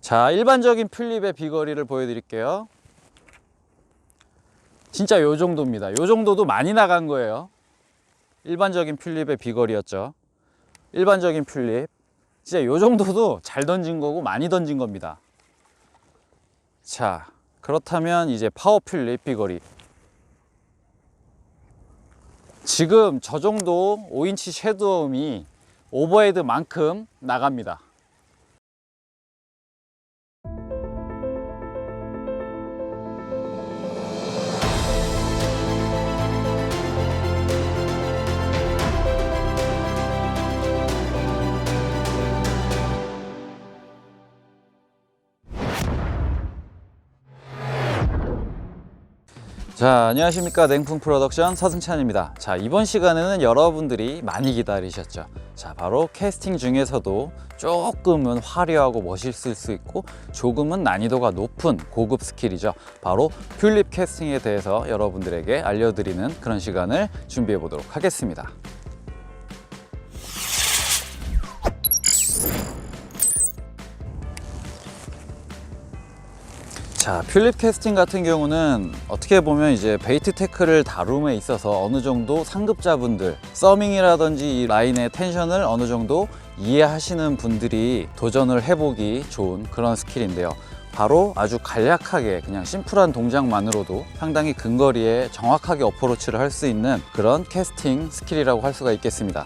자, 일반적인 플립의 비거리를 보여드릴게요. 진짜 요 정도입니다. 요 정도도 많이 나간 거예요. 일반적인 플립의 비거리였죠. 일반적인 플립 진짜 요 정도도 잘 던진 거고 많이 던진 겁니다. 자, 그렇다면 이제 파워 플립 비거리. 지금 저 정도 5인치 섀도움이 오버헤드만큼 나갑니다. 자, 안녕하십니까. 냉풍 프로덕션 서승찬입니다. 자, 이번 시간에는 여러분들이 많이 기다리셨죠. 자, 바로 캐스팅 중에서도 조금은 화려하고 멋있을 수 있고 조금은 난이도가 높은 고급 스킬이죠. 바로 튤립 캐스팅에 대해서 여러분들에게 알려드리는 그런 시간을 준비해 보도록 하겠습니다. 자, 튤립 캐스팅 같은 경우는 어떻게 보면 이제 베이트 태클을 다룸에 있어서 어느 정도 상급자분들, 서밍이라든지 이 라인의 텐션을 어느 정도 이해하시는 분들이 도전을 해보기 좋은 그런 스킬인데요. 바로 아주 간략하게 그냥 심플한 동작만으로도 상당히 근거리에 정확하게 어프로치를 할 수 있는 그런 캐스팅 스킬이라고 할 수가 있겠습니다.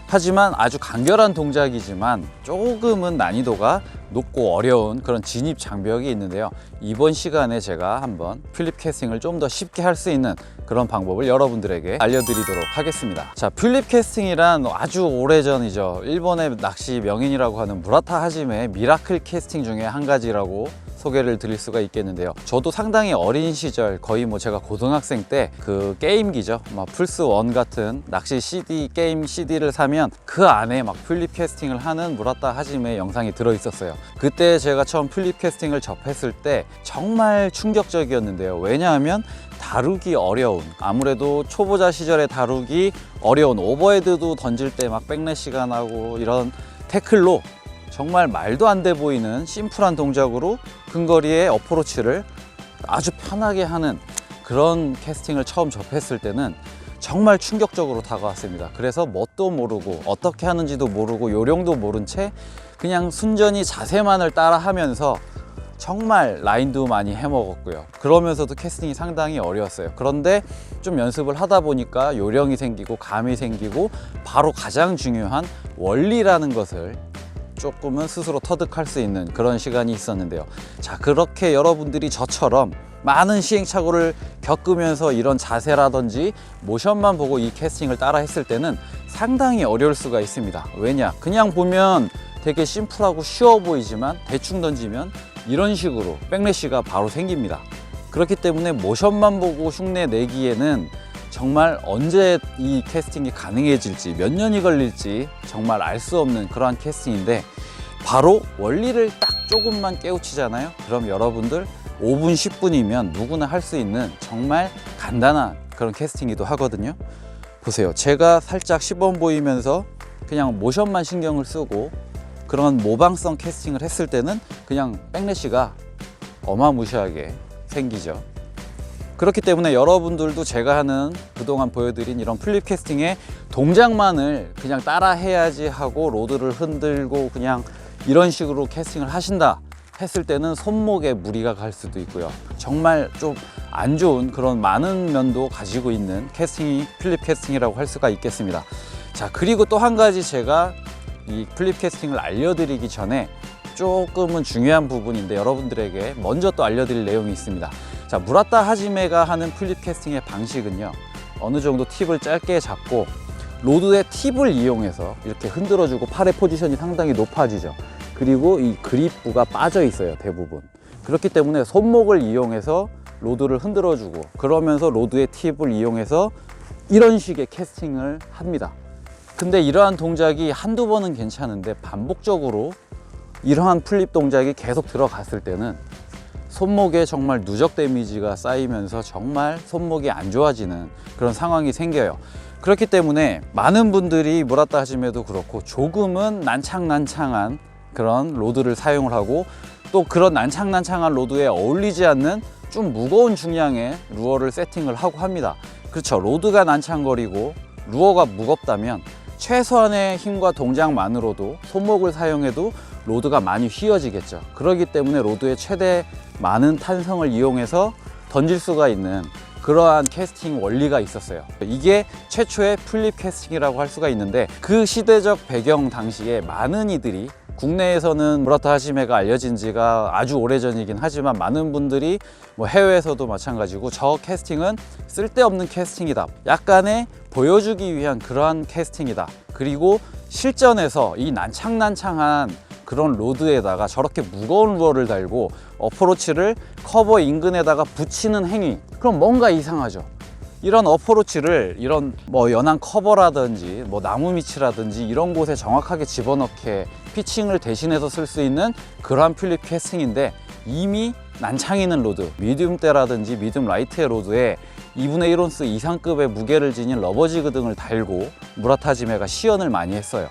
하지만 아주 간결한 동작이지만 조금은 난이도가 높고 어려운 그런 진입 장벽이 있는데요. 이번 시간에 제가 한번 튤립 캐스팅을 좀 더 쉽게 할 수 있는 그런 방법을 여러분들에게 알려드리도록 하겠습니다. 자, 튤립 캐스팅이란 아주 오래전이죠. 일본의 낚시 명인이라고 하는 무라타 하지메의 미라클 캐스팅 중에 한 가지라고 소개를 드릴 수가 있겠는데요. 저도 상당히 어린 시절, 거의 뭐 제가 고등학생 때 그 게임기죠. 막 플스1 같은 낚시 CD, 게임 CD를 사면 그 안에 막 튤립 캐스팅을 하는 무라타 하지메 영상이 들어 있었어요. 그때 제가 처음 튤립 캐스팅을 접했을 때 정말 충격적이었는데요. 왜냐하면 다루기 어려운, 아무래도 초보자 시절에 다루기 어려운, 오버헤드도 던질 때 막 백래시가 나고 이런 태클로 정말 말도 안 돼 보이는 심플한 동작으로 근거리의 어프로치를 아주 편하게 하는 그런 캐스팅을 처음 접했을 때는 정말 충격적으로 다가왔습니다. 그래서 뭣도 모르고 어떻게 하는지도 모르고 요령도 모른 채 그냥 순전히 자세만을 따라 하면서 정말 라인도 많이 해먹었고요. 그러면서도 캐스팅이 상당히 어려웠어요. 그런데 좀 연습을 하다 보니까 요령이 생기고 감이 생기고 바로 가장 중요한 원리라는 것을 조금은 스스로 터득할 수 있는 그런 시간이 있었는데요. 자, 그렇게 여러분들이 저처럼 많은 시행착오를 겪으면서 이런 자세라든지 모션만 보고 이 캐스팅을 따라 했을 때는 상당히 어려울 수가 있습니다. 왜냐? 그냥 보면 되게 심플하고 쉬워 보이지만 대충 던지면 이런 식으로 백래시가 바로 생깁니다. 그렇기 때문에 모션만 보고 흉내 내기에는 정말 언제 이 캐스팅이 가능해질지, 몇 년이 걸릴지 정말 알 수 없는 그러한 캐스팅인데, 바로 원리를 딱 조금만 깨우치잖아요. 그럼 여러분들 5분, 10분이면 누구나 할 수 있는 정말 간단한 그런 캐스팅이기도 하거든요. 보세요. 제가 살짝 시범 보이면서 그냥 모션만 신경을 쓰고 그런 모방성 캐스팅을 했을 때는 그냥 백래시가 어마무시하게 생기죠. 그렇기 때문에 여러분들도 제가 하는 그동안 보여드린 이런 플립 캐스팅의 동작만을 그냥 따라 해야지 하고 로드를 흔들고 그냥 이런 식으로 캐스팅을 하신다 했을 때는 손목에 무리가 갈 수도 있고요. 정말 좀 안 좋은 그런 많은 면도 가지고 있는 캐스팅이 플립 캐스팅이라고 할 수가 있겠습니다. 자, 그리고 또 한 가지 제가 이 플립 캐스팅을 알려드리기 전에 조금은 중요한 부분인데 여러분들에게 먼저 또 알려드릴 내용이 있습니다. 자, 무라타 하지메가 하는 플립 캐스팅의 방식은요, 어느 정도 팁을 짧게 잡고 로드의 팁을 이용해서 이렇게 흔들어주고 팔의 포지션이 상당히 높아지죠. 그리고 이 그립부가 빠져 있어요, 대부분. 그렇기 때문에 손목을 이용해서 로드를 흔들어주고 그러면서 로드의 팁을 이용해서 이런 식의 캐스팅을 합니다. 근데 이러한 동작이 한두 번은 괜찮은데 반복적으로 이러한 플립 동작이 계속 들어갔을 때는 손목에 정말 누적 데미지가 쌓이면서 정말 손목이 안 좋아지는 그런 상황이 생겨요. 그렇기 때문에 많은 분들이 무라타 하지메도 그렇고 조금은 난창난창한 그런 로드를 사용을 하고, 또 그런 난창난창한 로드에 어울리지 않는 좀 무거운 중량의 루어를 세팅을 하고 합니다. 그렇죠. 로드가 난창거리고 루어가 무겁다면 최소한의 힘과 동작만으로도 손목을 사용해도 로드가 많이 휘어지겠죠. 그렇기 때문에 로드의 최대 많은 탄성을 이용해서 던질 수가 있는 그러한 캐스팅 원리가 있었어요. 이게 최초의 플립 캐스팅이라고 할 수가 있는데, 그 시대적 배경 당시에 많은 이들이, 국내에서는 무라타 하지메가 알려진 지가 아주 오래전이긴 하지만 많은 분들이 뭐 해외에서도 마찬가지고 저 캐스팅은 쓸데없는 캐스팅이다, 약간의 보여주기 위한 그러한 캐스팅이다, 그리고 실전에서 이 난창난창한 그런 로드에다가 저렇게 무거운 루어를 달고 어프로치를 커버 인근에다가 붙이는 행위, 그럼 뭔가 이상하죠. 이런 어프로치를 이런 뭐 연한 커버라든지 뭐 나무 밑이라든지 이런 곳에 정확하게 집어넣게 피칭을 대신해서 쓸 수 있는 그러한 플립 캐스팅인데, 이미 난창 있는 로드, 미디움대라든지 미디움 라이트의 로드에 2분의 1온스 이상급의 무게를 지닌 러버지그 등을 달고 무라타 하지메가 시연을 많이 했어요.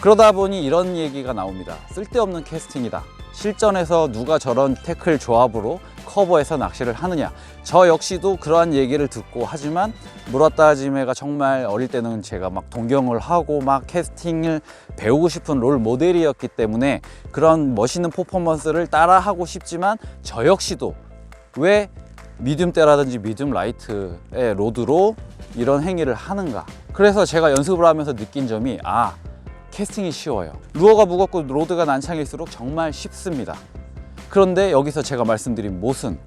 그러다 보니 이런 얘기가 나옵니다. 쓸데없는 캐스팅이다. 실전에서 누가 저런 태클 조합으로 커버해서 낚시를 하느냐. 저 역시도 그러한 얘기를 듣고, 하지만 무라타 하지메가 정말 어릴 때는 제가 막 동경을 하고 막 캐스팅을 배우고 싶은 롤 모델이었기 때문에 그런 멋있는 퍼포먼스를 따라하고 싶지만, 저 역시도 왜 미디움대라든지 미디움 라이트의 로드로 이런 행위를 하는가. 그래서 제가 연습을 하면서 느낀 점이, 캐스팅이 쉬워요. 루어가 무겁고 로드가 난창일수록 정말 쉽습니다. 그런데 여기서 제가 말씀드린 못은,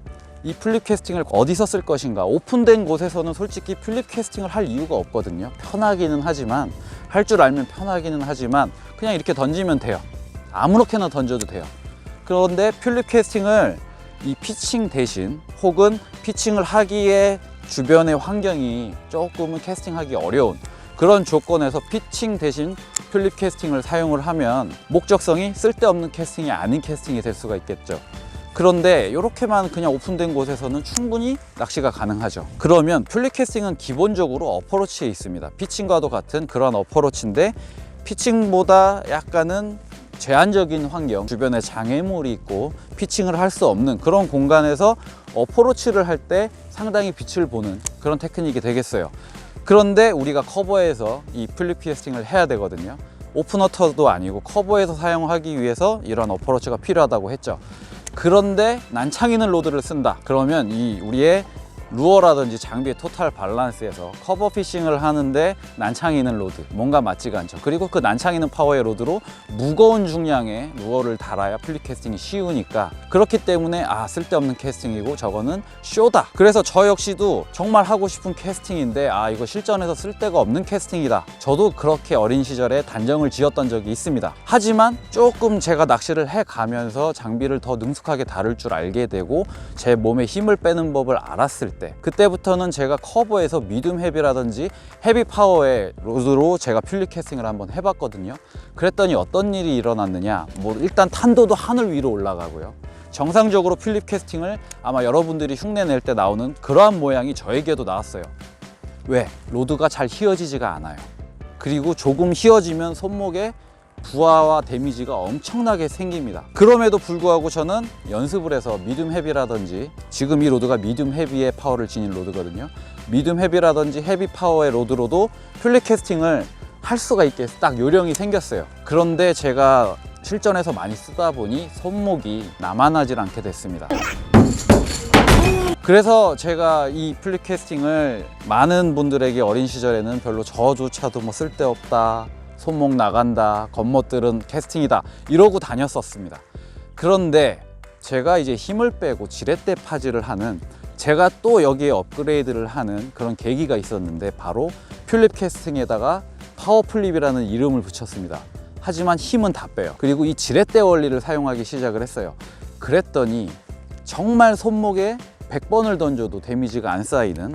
이 플립 캐스팅을 어디서 쓸 것인가. 오픈된 곳에서는 솔직히 플립 캐스팅을 할 이유가 없거든요. 편하기는 하지만, 할 줄 알면 편하기는 하지만 그냥 이렇게 던지면 돼요. 아무렇게나 던져도 돼요. 그런데 플립 캐스팅을 이 피칭 대신, 혹은 피칭을 하기에 주변의 환경이 조금은 캐스팅하기 어려운 그런 조건에서 피칭 대신 플립 캐스팅을 사용을 하면 목적성이 쓸데없는 캐스팅이 아닌 캐스팅이 될 수가 있겠죠. 그런데 이렇게만 그냥 오픈된 곳에서는 충분히 낚시가 가능하죠. 그러면 플립 캐스팅은 기본적으로 어퍼로치에 있습니다. 피칭과도 같은 그런 어퍼로치인데, 피칭보다 약간은 제한적인 환경, 주변에 장애물이 있고 피칭을 할 수 없는 그런 공간에서 어퍼로치를 할 때 상당히 빛을 보는 그런 테크닉이 되겠어요. 그런데 우리가 커버에서 이 플립 캐스팅을 해야 되거든요. 오픈워터도 아니고 커버에서 사용하기 위해서 이런 어프로치가 필요하다고 했죠. 그런데 난창 있는 로드를 쓴다. 그러면 이 우리의 루어라든지 장비의 토탈 밸런스에서 커버 피싱을 하는데 난창 있는 로드, 뭔가 맞지가 않죠. 그리고 그 난창 있는 파워의 로드로 무거운 중량의 루어를 달아야 플립 캐스팅이 쉬우니까, 그렇기 때문에 쓸데없는 캐스팅이고 저거는 쇼다. 그래서 저 역시도 정말 하고 싶은 캐스팅인데 이거 실전에서 쓸데가 없는 캐스팅이다. 저도 그렇게 어린 시절에 단정을 지었던 적이 있습니다. 하지만 조금 제가 낚시를 해가면서 장비를 더 능숙하게 다룰 줄 알게 되고 제 몸에 힘을 빼는 법을 알았을 때, 그때부터는 제가 커버에서 미디움 헤비라든지 헤비 파워의 로드로 제가 플립 캐스팅을 한번 해봤거든요. 그랬더니 어떤 일이 일어났느냐, 일단 탄도도 하늘 위로 올라가고요. 정상적으로 플립 캐스팅을 아마 여러분들이 흉내 낼 때 나오는 그러한 모양이 저에게도 나왔어요. 왜? 로드가 잘 휘어지지가 않아요. 그리고 조금 휘어지면 손목에 부하와 데미지가 엄청나게 생깁니다. 그럼에도 불구하고 저는 연습을 해서 미디움 헤비라든지, 지금 이 로드가 미디움 헤비의 파워를 지닌 로드거든요. 미디움 헤비라든지 헤비 파워의 로드로도 플립 캐스팅을 할 수가 있게 딱 요령이 생겼어요. 그런데 제가 실전에서 많이 쓰다 보니 손목이 남아나질 않게 됐습니다. 그래서 제가 이 플립 캐스팅을 많은 분들에게 어린 시절에는 별로 저조차도 쓸데없다, 손목 나간다, 겉멋들은 캐스팅이다 이러고 다녔었습니다. 그런데 제가 이제 힘을 빼고 지렛대 파지를 하는, 제가 또 여기에 업그레이드를 하는 그런 계기가 있었는데, 바로 플립 캐스팅에다가 파워 플립이라는 이름을 붙였습니다. 하지만 힘은 다 빼요. 그리고 이 지렛대 원리를 사용하기 시작을 했어요. 그랬더니 정말 손목에 100번을 던져도 데미지가 안 쌓이는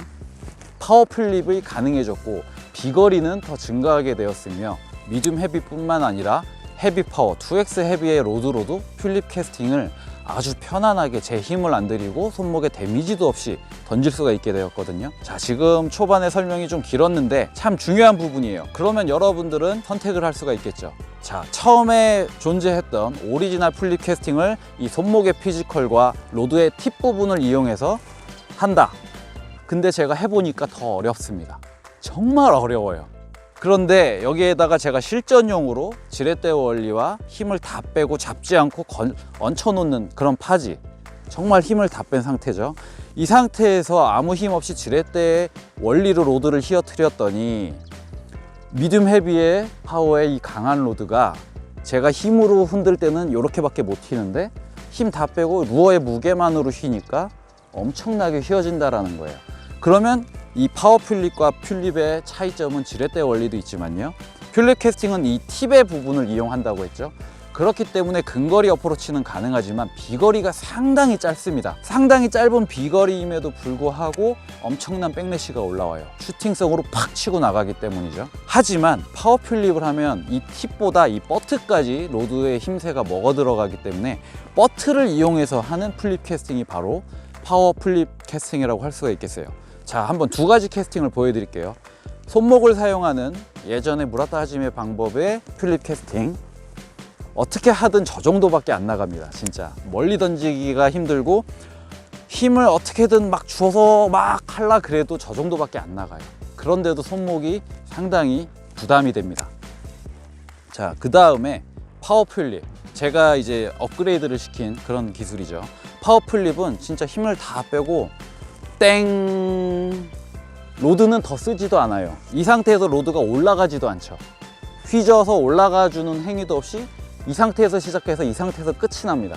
파워 플립이 가능해졌고, 비거리는 더 증가하게 되었으며, 미디움 헤비뿐만 아니라 헤비 파워, 2X 헤비의 로드로도 플립 캐스팅을 아주 편안하게 제 힘을 안 들이고 손목에 데미지도 없이 던질 수가 있게 되었거든요. 자, 지금 초반에 설명이 좀 길었는데 참 중요한 부분이에요. 그러면 여러분들은 선택을 할 수가 있겠죠. 자, 처음에 존재했던 오리지널 플립 캐스팅을 이 손목의 피지컬과 로드의 팁 부분을 이용해서 한다. 근데 제가 해보니까 더 어렵습니다. 정말 어려워요. 그런데 여기에다가 제가 실전용으로 지렛대 원리와 힘을 다 빼고 잡지 않고 얹혀 놓는 그런 파지, 정말 힘을 다 뺀 상태죠. 이 상태에서 아무 힘 없이 지렛대의 원리로 로드를 휘어뜨렸더니 미디움 헤비의 파워의 이 강한 로드가 제가 힘으로 흔들 때는 이렇게밖에 못 휘는데 힘 다 빼고 루어의 무게만으로 휘니까 엄청나게 휘어진다라는 거예요. 그러면 이 파워 퓰립과 퓰립의 차이점은 지렛대 원리도 있지만요, 퓰립 캐스팅은 이 팁의 부분을 이용한다고 했죠. 그렇기 때문에 근거리 어프로치는 가능하지만 비거리가 상당히 짧습니다. 상당히 짧은 비거리임에도 불구하고 엄청난 백래시가 올라와요. 슈팅성으로 팍 치고 나가기 때문이죠. 하지만 파워 퓰립을 하면 이 팁보다 이 버트까지 로드의 힘새가 먹어 들어가기 때문에 버트를 이용해서 하는 플립 캐스팅이 바로 파워 플립 캐스팅이라고 할 수가 있겠어요. 자, 한번 두 가지 캐스팅을 보여드릴게요. 손목을 사용하는 예전에 무라타 하지메 방법의 플립 캐스팅, 어떻게 하든 저 정도밖에 안 나갑니다. 진짜 멀리 던지기가 힘들고 힘을 어떻게든 막 주어서 막 하려 그래도 저 정도밖에 안 나가요. 그런데도 손목이 상당히 부담이 됩니다. 자, 그 다음에 파워 플립, 제가 이제 업그레이드를 시킨 그런 기술이죠. 파워 플립은 진짜 힘을 다 빼고 땡, 로드는 더 쓰지도 않아요. 이 상태에서 로드가 올라가지도 않죠. 휘져서 올라가주는 행위도 없이 이 상태에서 시작해서 이 상태에서 끝이 납니다.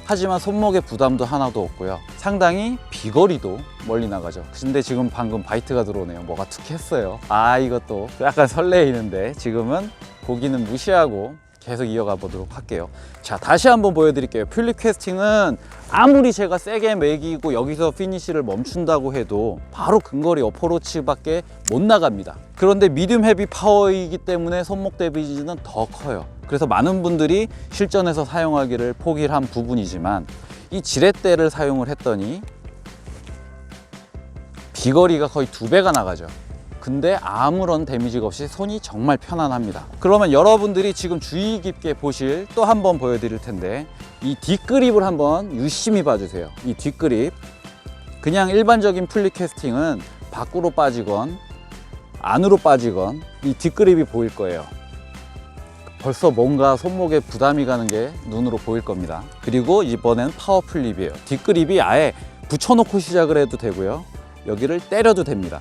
하지만 손목에 부담도 하나도 없고요. 상당히 비거리도 멀리 나가죠. 근데 지금 방금 바이트가 들어오네요. 뭐가 툭 했어요. 아, 이것도 약간 설레이는데 지금은 고기는 무시하고 계속 이어가 보도록 할게요. 자, 다시 한번 보여드릴게요. 플립 캐스팅은 아무리 제가 세게 매기고 여기서 피니시를 멈춘다고 해도 바로 근거리 어프로치밖에 못 나갑니다. 그런데 미디움 헤비 파워이기 때문에 손목 데미지는 더 커요. 그래서 많은 분들이 실전에서 사용하기를 포기를 한 부분이지만 이 지렛대를 사용을 했더니 비거리가 거의 2배가 나가죠. 근데 아무런 데미지가 없이 손이 정말 편안합니다. 그러면 여러분들이 지금 주의 깊게 보실 또 한 번 보여드릴 텐데, 이 뒷그립을 한번 유심히 봐주세요. 이 뒷그립, 그냥 일반적인 플립 캐스팅은 밖으로 빠지건 안으로 빠지건 이 뒷그립이 보일 거예요. 벌써 뭔가 손목에 부담이 가는 게 눈으로 보일 겁니다. 그리고 이번엔 파워 플립이에요. 뒷그립이 아예 붙여놓고 시작을 해도 되고요, 여기를 때려도 됩니다.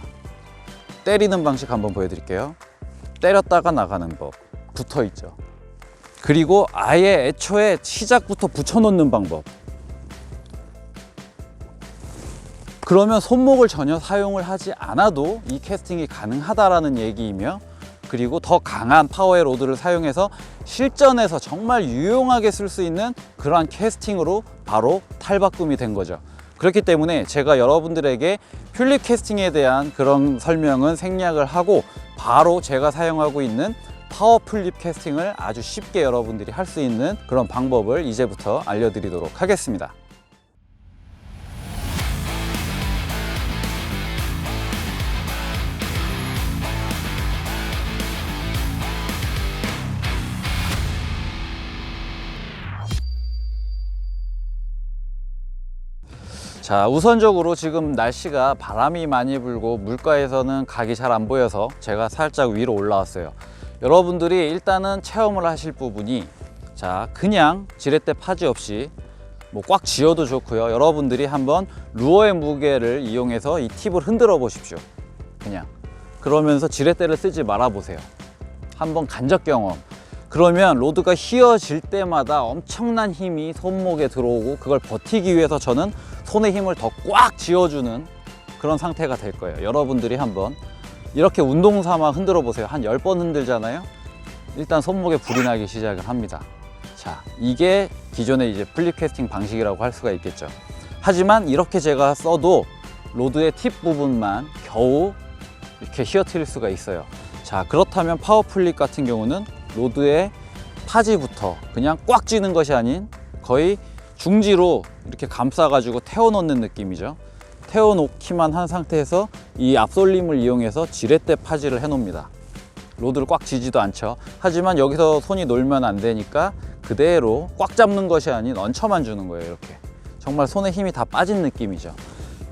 때리는 방식 한번 보여드릴게요. 때렸다가 나가는 법, 붙어 있죠. 그리고 아예 애초에 시작부터 붙여놓는 방법. 그러면 손목을 전혀 사용을 하지 않아도 이 캐스팅이 가능하다라는 얘기이며, 그리고 더 강한 파워의 로드를 사용해서 실전에서 정말 유용하게 쓸 수 있는 그러한 캐스팅으로 바로 탈바꿈이 된 거죠. 그렇기 때문에 제가 여러분들에게 플립 캐스팅에 대한 그런 설명은 생략을 하고 바로 제가 사용하고 있는 파워 플립 캐스팅을 아주 쉽게 여러분들이 할 수 있는 그런 방법을 이제부터 알려드리도록 하겠습니다. 자, 우선적으로 지금 날씨가 바람이 많이 불고 물가에서는 각이 잘 안 보여서 제가 살짝 위로 올라왔어요. 여러분들이 일단은 체험을 하실 부분이, 자, 그냥 지렛대 파지 없이 뭐 꽉 쥐어도 좋고요. 여러분들이 한번 루어의 무게를 이용해서 이 팁을 흔들어 보십시오. 그냥 그러면서 지렛대를 쓰지 말아 보세요. 한번 간접 경험. 그러면 로드가 휘어질 때마다 엄청난 힘이 손목에 들어오고, 그걸 버티기 위해서 저는 손의 힘을 더 꽉 쥐어주는 그런 상태가 될 거예요. 여러분들이 한번 이렇게 운동 삼아 흔들어 보세요. 한 10번 흔들잖아요. 일단 손목에 불이 나기 시작을 합니다. 자, 이게 기존의 이제 플립 캐스팅 방식이라고 할 수가 있겠죠. 하지만 이렇게 제가 써도 로드의 팁 부분만 겨우 이렇게 휘어뜨릴 수가 있어요. 자, 그렇다면 파워 플립 같은 경우는 로드의 파지부터 그냥 꽉 쥐는 것이 아닌 거의 중지로 이렇게 감싸가지고 태워놓는 느낌이죠. 태워놓기만 한 상태에서 이 앞솔림을 이용해서 지렛대 파지를 해놓습니다. 로드를 꽉 쥐지도 않죠. 하지만 여기서 손이 놀면 안 되니까 그대로 꽉 잡는 것이 아닌 얹혀만 주는 거예요. 이렇게 정말 손에 힘이 다 빠진 느낌이죠.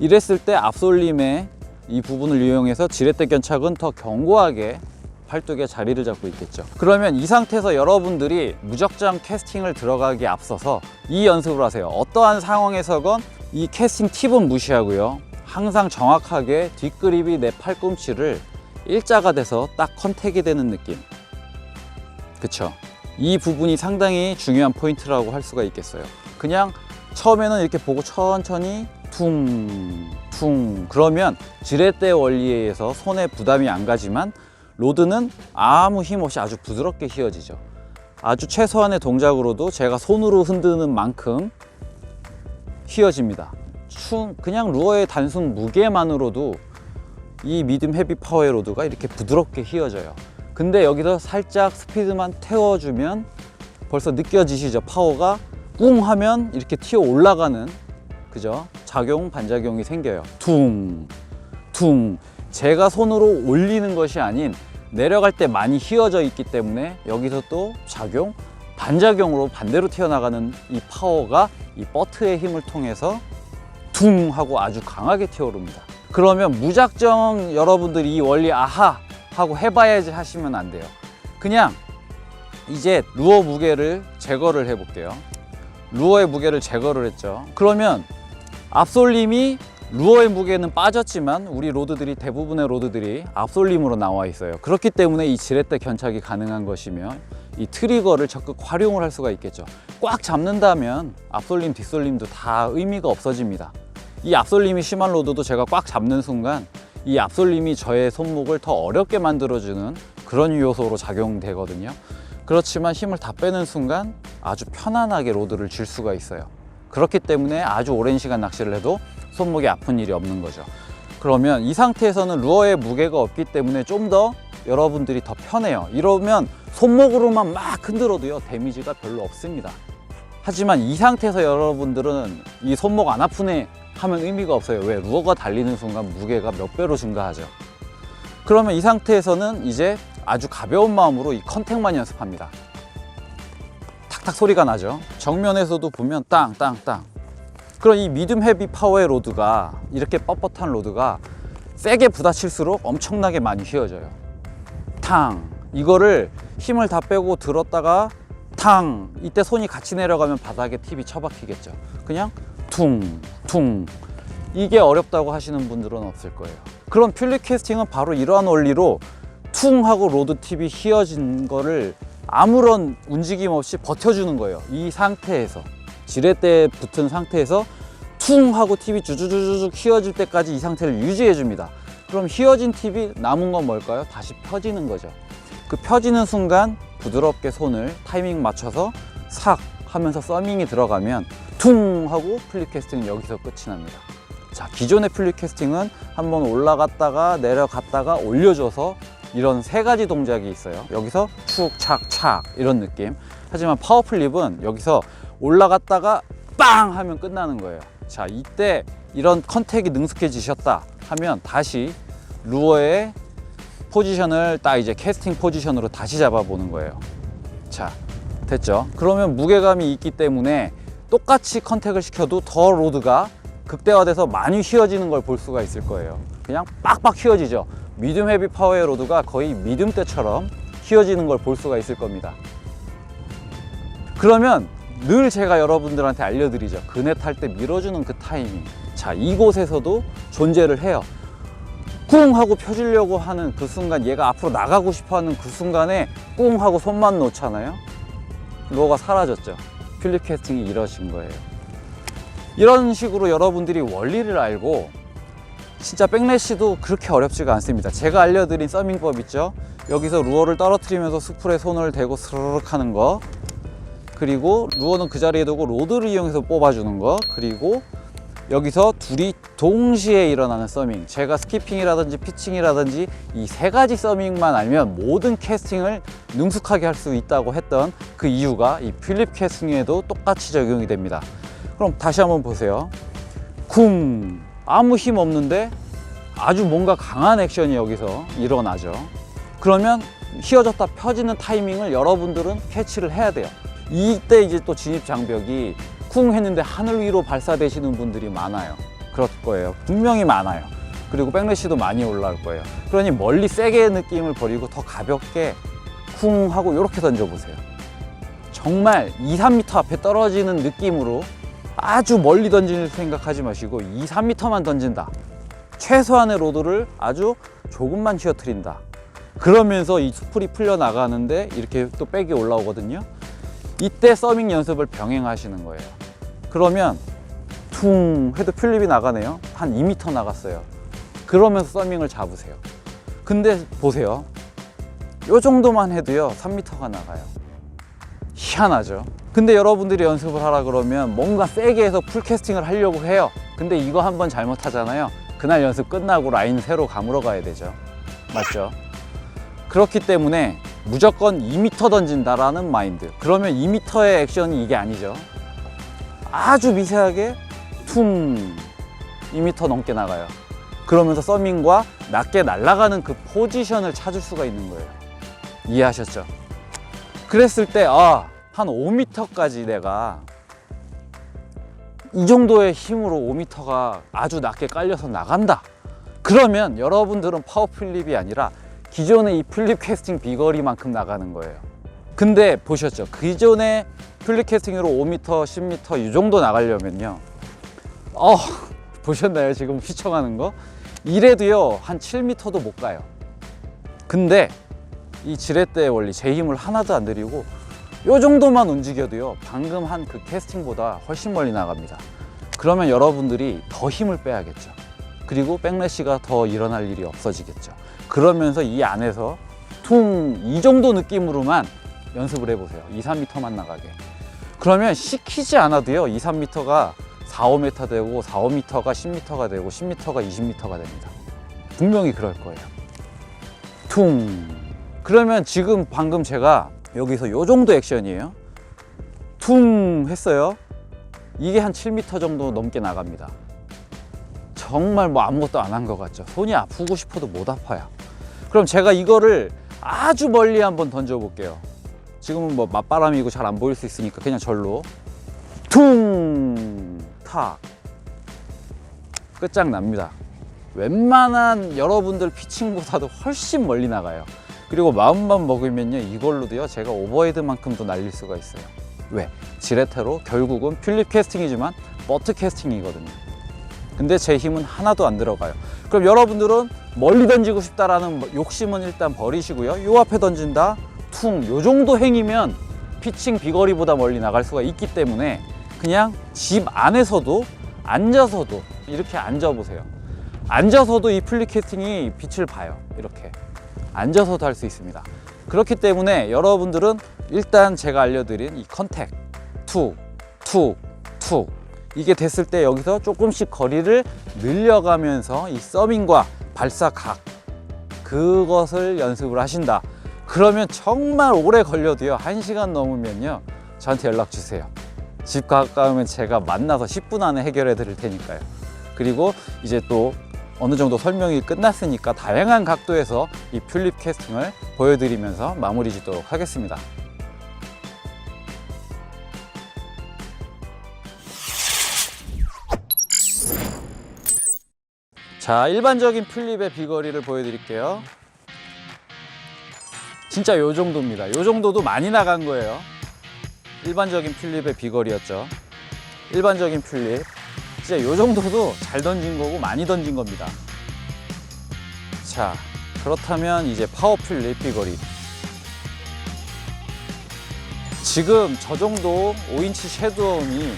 이랬을 때 앞솔림의 이 부분을 이용해서 지렛대 견착은 더 견고하게 팔뚝에 자리를 잡고 있겠죠. 그러면 이 상태에서 여러분들이 무작정 캐스팅을 들어가기에 앞서서 이 연습을 하세요. 어떠한 상황에서건 이 캐스팅 팁은 무시하고요, 항상 정확하게 뒷그립이 내 팔꿈치를 일자가 돼서 딱 컨택이 되는 느낌, 그쵸? 이 부분이 상당히 중요한 포인트라고 할 수가 있겠어요. 그냥 처음에는 이렇게 보고 천천히 퉁 그러면 지렛대 원리에 의해서 손에 부담이 안 가지만 로드는 아무 힘 없이 아주 부드럽게 휘어지죠. 아주 최소한의 동작으로도 제가 손으로 흔드는 만큼 휘어집니다. 그냥 루어의 단순 무게만으로도 이 미디움 헤비 파워의 로드가 이렇게 부드럽게 휘어져요. 근데 여기서 살짝 스피드만 태워주면 벌써 느껴지시죠? 파워가 꿍 하면 이렇게 튀어 올라가는, 그죠? 작용, 반작용이 생겨요. 퉁. 제가 손으로 올리는 것이 아닌 내려갈 때 많이 휘어져 있기 때문에 여기서 또 작용, 반작용으로 반대로 튀어나가는 이 파워가 이 버트의 힘을 통해서 퉁 하고 아주 강하게 튀어오릅니다. 그러면 무작정 여러분들이 이 원리 아하 하고 해봐야지 하시면 안 돼요. 그냥 이제 루어 무게를 제거를 해 볼게요. 루어의 무게를 제거를 했죠. 그러면 앞솔림이, 루어의 무게는 빠졌지만 우리 로드들이, 대부분의 로드들이 앞솔림으로 나와 있어요. 그렇기 때문에 이 지렛대 견착이 가능한 것이며 이 트리거를 적극 활용을 할 수가 있겠죠. 꽉 잡는다면 앞솔림, 뒷솔림도 다 의미가 없어집니다. 이 앞솔림이 심한 로드도 제가 꽉 잡는 순간 이 앞솔림이 저의 손목을 더 어렵게 만들어주는 그런 요소로 작용되거든요. 그렇지만 힘을 다 빼는 순간 아주 편안하게 로드를 쥘 수가 있어요. 그렇기 때문에 아주 오랜 시간 낚시를 해도 손목이 아픈 일이 없는 거죠. 그러면 이 상태에서는 루어에 무게가 없기 때문에 좀 더 여러분들이 더 편해요. 이러면 손목으로만 막 흔들어도요, 데미지가 별로 없습니다. 하지만 이 상태에서 여러분들은 이 손목 안 아프네 하면 의미가 없어요. 왜? 루어가 달리는 순간 무게가 몇 배로 증가하죠. 그러면 이 상태에서는 이제 아주 가벼운 마음으로 이 컨택만 연습합니다. 탁탁 소리가 나죠. 정면에서도 보면 땅땅땅. 그럼 이 미디움 헤비 파워의 로드가, 이렇게 뻣뻣한 로드가 세게 부딪힐수록 엄청나게 많이 휘어져요. 탕. 이거를 힘을 다 빼고 들었다가 탕. 이때 손이 같이 내려가면 바닥에 팁이 처박히겠죠. 그냥 퉁. 이게 어렵다고 하시는 분들은 없을 거예요. 그럼 필립 캐스팅은 바로 이러한 원리로 퉁 하고 로드 팁이 휘어진 거를 아무런 움직임 없이 버텨주는 거예요. 이 상태에서, 지렛대에 붙은 상태에서 퉁 하고 팁이 주주주주 휘어질 때까지 이 상태를 유지해 줍니다. 그럼 휘어진 팁이 남은 건 뭘까요? 다시 펴지는 거죠. 그 펴지는 순간 부드럽게 손을 타이밍 맞춰서 삭 하면서 서밍이 들어가면 퉁 하고 플립 캐스팅은 여기서 끝이 납니다. 자, 기존의 플립 캐스팅은 한번 올라갔다가 내려갔다가 올려줘서 이런 세 가지 동작이 있어요. 여기서 툭, 착, 착 이런 느낌. 하지만 파워 플립은 여기서 올라갔다가 빵 하면 끝나는 거예요. 자, 이때 이런 컨택이 능숙해지셨다 하면 다시 루어의 포지션을 딱 이제 캐스팅 포지션으로 다시 잡아보는 거예요. 자, 됐죠? 그러면 무게감이 있기 때문에 똑같이 컨택을 시켜도 더 로드가 극대화돼서 많이 휘어지는 걸 볼 수가 있을 거예요. 그냥 빡빡 휘어지죠. 미디움 헤비 파워의 로드가 거의 미디움 때처럼 휘어지는 걸 볼 수가 있을 겁니다. 그러면 늘 제가 여러분들한테 알려드리죠. 그네 탈 때 밀어주는 그 타이밍. 자, 이곳에서도 존재를 해요. 꿍 하고 펴주려고 하는 그 순간, 얘가 앞으로 나가고 싶어 하는 그 순간에 꿍 하고 손만 놓잖아요. 루어가 사라졌죠. 필립 캐스팅이 이러신 거예요. 이런 식으로 여러분들이 원리를 알고, 진짜 백래시도 그렇게 어렵지가 않습니다. 제가 알려드린 서밍법 있죠. 여기서 루어를 떨어뜨리면서 수풀에 손을 대고 스르륵 하는 거, 그리고 루어는 그 자리에 두고 로드를 이용해서 뽑아주는 거, 그리고 여기서 둘이 동시에 일어나는 서밍. 제가 스키핑이라든지 피칭이라든지 이 세 가지 서밍만 알면 모든 캐스팅을 능숙하게 할 수 있다고 했던 그 이유가 이 필립 캐스팅에도 똑같이 적용이 됩니다. 그럼 다시 한번 보세요. 쿵. 아무 힘 없는데 아주 뭔가 강한 액션이 여기서 일어나죠. 그러면 휘어졌다 펴지는 타이밍을 여러분들은 캐치를 해야 돼요. 이때 이제 또 진입 장벽이 쿵 했는데 하늘 위로 발사되시는 분들이 많아요. 그럴 거예요. 분명히 많아요. 그리고 백래시도 많이 올라올 거예요. 그러니 멀리 세게 느낌을 버리고 더 가볍게 쿵 하고 이렇게 던져보세요. 정말 2, 3m 앞에 떨어지는 느낌으로 아주 멀리 던질 생각하지 마시고 2, 3m만 던진다. 최소한의 로드를 아주 조금만 휘어뜨린다. 그러면서 이 수풀이 풀려 나가는데 이렇게 또 백이 올라오거든요. 이때 서밍 연습을 병행하시는 거예요. 그러면 퉁 해도 튤립이 나가네요. 한 2m 나갔어요. 그러면서 서밍을 잡으세요. 근데 보세요. 요 정도만 해도요 3m가 나가요. 희한하죠. 근데 여러분들이 연습을 하라 그러면 뭔가 세게 해서 풀캐스팅을 하려고 해요. 근데 이거 한번 잘못하잖아요. 그날 연습 끝나고 라인 새로 감으러 가야 되죠. 맞죠? 그렇기 때문에 무조건 2m 던진다라는 마인드. 그러면 2m의 액션이 이게 아니죠. 아주 미세하게 퉁 2m 넘게 나가요. 그러면서 서밍과 낮게 날아가는 그 포지션을 찾을 수가 있는 거예요. 이해하셨죠? 그랬을 때 한 5m까지 내가 이 정도의 힘으로 5m가 아주 낮게 깔려서 나간다. 그러면 여러분들은 파워 플립이 아니라 기존의 이 플립 캐스팅 비거리만큼 나가는 거예요. 근데 보셨죠? 기존의 플립 캐스팅으로 5m, 10m 이 정도 나가려면요. 보셨나요? 지금 휘청하는 거? 이래도요 한 7m도 못 가요. 근데 이 지렛대의 원리, 제 힘을 하나도 안 들이고 요 정도만 움직여도요 방금 한 그 캐스팅보다 훨씬 멀리 나갑니다. 그러면 여러분들이 더 힘을 빼야겠죠. 그리고 백래시가 더 일어날 일이 없어지겠죠. 그러면서 이 안에서 퉁 이 정도 느낌으로만 연습을 해보세요. 2, 3m만 나가게. 그러면 시키지 않아도요 2, 3m가 4, 5m 되고 4, 5m가 10m가 되고 10m가 20m가 됩니다. 분명히 그럴 거예요. 퉁. 그러면 지금 방금 제가 여기서 요 정도 액션이에요. 퉁 했어요. 이게 한 7m 정도 넘게 나갑니다. 정말 뭐 아무것도 안 한 것 같죠. 손이 아프고 싶어도 못 아파요. 그럼 제가 이거를 아주 멀리 한번 던져 볼게요. 지금은 뭐 맞바람이고 잘 안 보일 수 있으니까 그냥 절로 퉁 탁 끝장납니다. 웬만한 여러분들 피칭보다도 훨씬 멀리 나가요. 그리고 마음만 먹으면요 이걸로도요 제가 오버헤드만큼도 날릴 수가 있어요. 왜? 지렛대로 결국은 필립 캐스팅이지만 버트 캐스팅이거든요. 근데 제 힘은 하나도 안 들어가요. 그럼 여러분들은 멀리 던지고 싶다라는 욕심은 일단 버리시고요. 요 앞에 던진다 퉁 요 정도 행이면 피칭 비거리보다 멀리 나갈 수가 있기 때문에 그냥 집 안에서도 앉아서도 이렇게 앉아보세요. 앉아서도 이 플립 캐스팅이 빛을 봐요. 이렇게 앉아서도 할 수 있습니다. 그렇기 때문에 여러분들은 일단 제가 알려드린 이 컨택 툭, 툭, 툭 이게 됐을 때 여기서 조금씩 거리를 늘려가면서 이 서밍과 발사각 그것을 연습을 하신다. 그러면 정말 오래 걸려도요 1시간 넘으면요 저한테 연락 주세요. 집 가까우면 제가 만나서 10분 안에 해결해 드릴 테니까요. 그리고 이제 또 어느 정도 설명이 끝났으니까 다양한 각도에서 이 튤립 캐스팅을 보여드리면서 마무리 짓도록 하겠습니다. 자, 일반적인 튤립의 비거리를 보여드릴게요. 진짜 요 정도입니다. 요 정도도 많이 나간 거예요. 일반적인 튤립의 비거리였죠. 일반적인 튤립 진짜 요 정도도 잘 던진 거고 많이 던진 겁니다. 자, 그렇다면 이제 파워 튤립 비거리. 지금 저 정도 5인치 섀도움이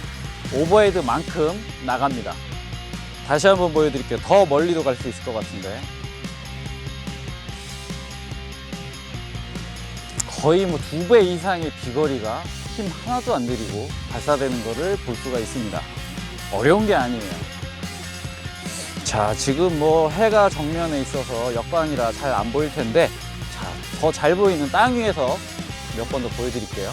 오버헤드만큼 나갑니다. 다시 한번 보여드릴게요. 더 멀리도 갈 수 있을 것 같은데 거의 뭐 2배 이상의 비거리가 힘 하나도 안 들이고 발사되는 것을 볼 수가 있습니다. 어려운 게 아니에요. 자, 지금 뭐 해가 정면에 있어서 역광이라 잘 안 보일 텐데 자, 더 잘 보이는 땅 위에서 몇 번 더 보여드릴게요.